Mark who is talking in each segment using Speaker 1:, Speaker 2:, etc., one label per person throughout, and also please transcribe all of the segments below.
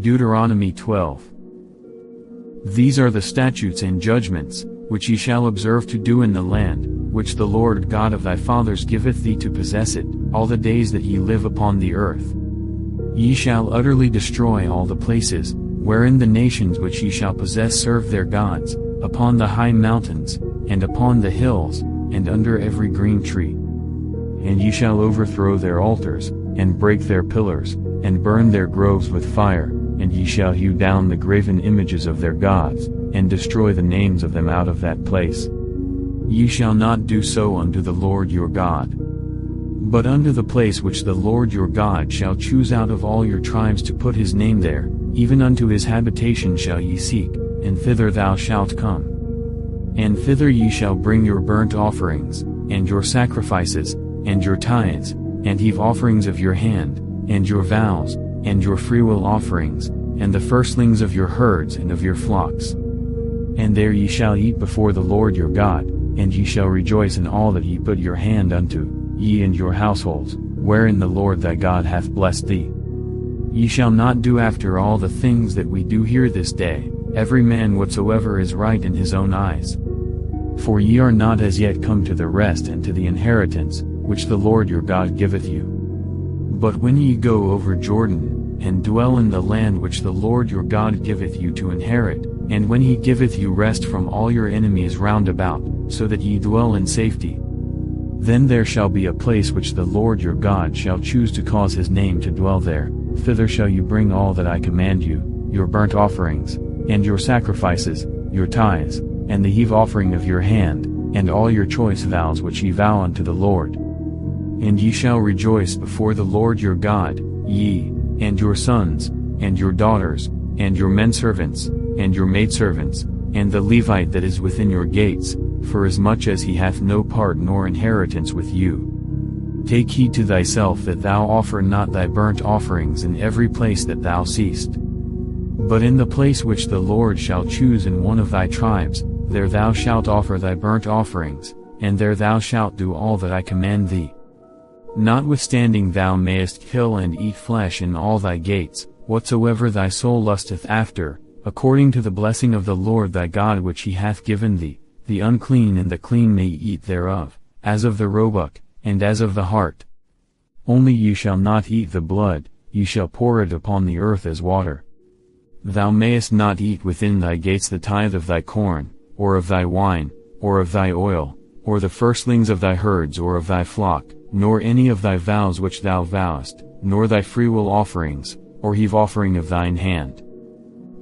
Speaker 1: Deuteronomy 12. These are the statutes and judgments, which ye shall observe to do in the land, which the Lord God of thy fathers giveth thee to possess it, all the days that ye live upon the earth. Ye shall utterly destroy all the places, wherein the nations which ye shall possess serve their gods, upon the high mountains, and upon the hills, and under every green tree. And ye shall overthrow their altars, and break their pillars, and burn their groves with fire, and ye shall hew down the graven images of their gods, and destroy the names of them out of that place. Ye shall not do so unto the Lord your God. But unto the place which the Lord your God shall choose out of all your tribes to put his name there, even unto his habitation shall ye seek, and thither thou shalt come. And thither ye shall bring your burnt offerings, and your sacrifices, and your tithes, and heave offerings of your hand, and your vows, and your freewill offerings, and the firstlings of your herds and of your flocks. And there ye shall eat before the Lord your God, and ye shall rejoice in all that ye put your hand unto, ye and your households, wherein the Lord thy God hath blessed thee. Ye shall not do after all the things that we do here this day, every man whatsoever is right in his own eyes. For ye are not as yet come to the rest and to the inheritance, which the Lord your God giveth you. But when ye go over Jordan, and dwell in the land which the Lord your God giveth you to inherit, and when he giveth you rest from all your enemies round about, so that ye dwell in safety, then there shall be a place which the Lord your God shall choose to cause his name to dwell there, thither shall you bring all that I command you, your burnt offerings, and your sacrifices, your tithes, and the heave offering of your hand, and all your choice vows which ye vow unto the Lord. And ye shall rejoice before the Lord your God, ye, and your sons, and your daughters, and your menservants, and your maidservants, and the Levite that is within your gates, forasmuch as he hath no part nor inheritance with you. Take heed to thyself that thou offer not thy burnt offerings in every place that thou seest. But in the place which the Lord shall choose in one of thy tribes, there thou shalt offer thy burnt offerings, and there thou shalt do all that I command thee. Notwithstanding thou mayest kill and eat flesh in all thy gates, whatsoever thy soul lusteth after, according to the blessing of the Lord thy God which he hath given thee. The unclean and the clean may eat thereof, as of the roebuck, and as of the hart. Only ye shall not eat the blood, ye shall pour it upon the earth as water. Thou mayest not eat within thy gates the tithe of thy corn, or of thy wine, or of thy oil, or the firstlings of thy herds or of thy flock, nor any of thy vows which thou vowest, nor thy freewill offerings, or heave offering of thine hand.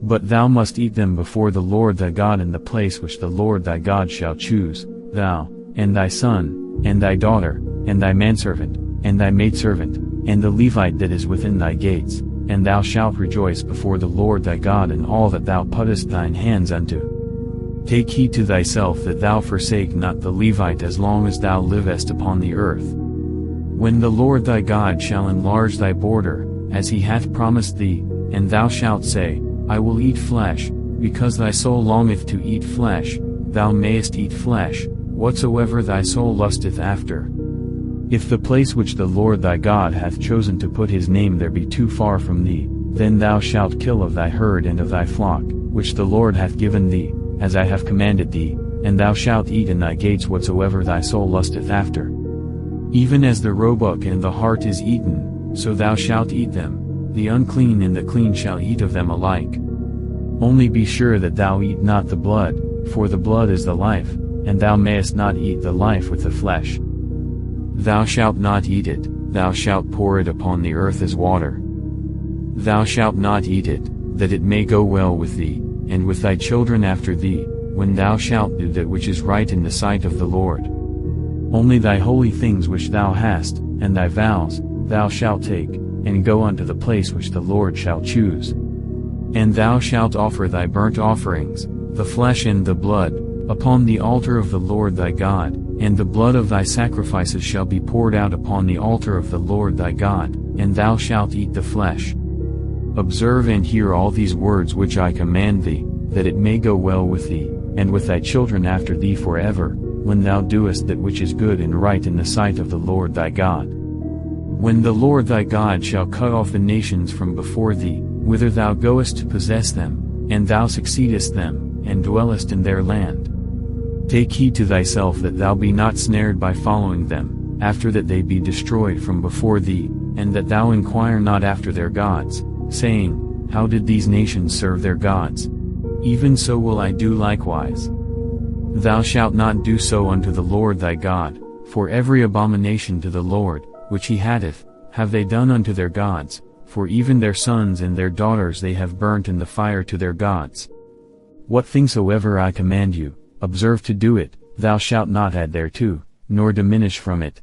Speaker 1: But thou must eat them before the Lord thy God in the place which the Lord thy God shall choose, thou, and thy son, and thy daughter, and thy manservant, and thy maidservant, and the Levite that is within thy gates, and thou shalt rejoice before the Lord thy God in all that thou puttest thine hands unto. Take heed to thyself that thou forsake not the Levite as long as thou livest upon the earth. When the Lord thy God shall enlarge thy border, as he hath promised thee, and thou shalt say, I will eat flesh, because thy soul longeth to eat flesh, thou mayest eat flesh, whatsoever thy soul lusteth after. If the place which the Lord thy God hath chosen to put his name there be too far from thee, then thou shalt kill of thy herd and of thy flock, which the Lord hath given thee, as I have commanded thee, and thou shalt eat in thy gates whatsoever thy soul lusteth after. Even as the roebuck and the hart is eaten, so thou shalt eat them. The unclean and the clean shall eat of them alike. Only be sure that thou eat not the blood, for the blood is the life, and thou mayest not eat the life with the flesh. Thou shalt not eat it, thou shalt pour it upon the earth as water. Thou shalt not eat it, that it may go well with thee, and with thy children after thee, when thou shalt do that which is right in the sight of the Lord. Only thy holy things which thou hast, and thy vows, thou shalt take, and go unto the place which the Lord shall choose. And thou shalt offer thy burnt offerings, the flesh and the blood, upon the altar of the Lord thy God, and the blood of thy sacrifices shall be poured out upon the altar of the Lord thy God, and thou shalt eat the flesh. Observe and hear all these words which I command thee, that it may go well with thee, and with thy children after thee forever, when thou doest that which is good and right in the sight of the Lord thy God. When the Lord thy God shall cut off the nations from before thee, whither thou goest to possess them, and thou succeedest them, and dwellest in their land. Take heed to thyself that thou be not snared by following them, after that they be destroyed from before thee, and that thou inquire not after their gods, saying, How did these nations serve their gods? Even so will I do likewise. Thou shalt not do so unto the Lord thy God, for every abomination to the Lord, which he hateth, have they done unto their gods, for even their sons and their daughters they have burnt in the fire to their gods. What thing soever I command you, observe to do it, thou shalt not add thereto, nor diminish from it,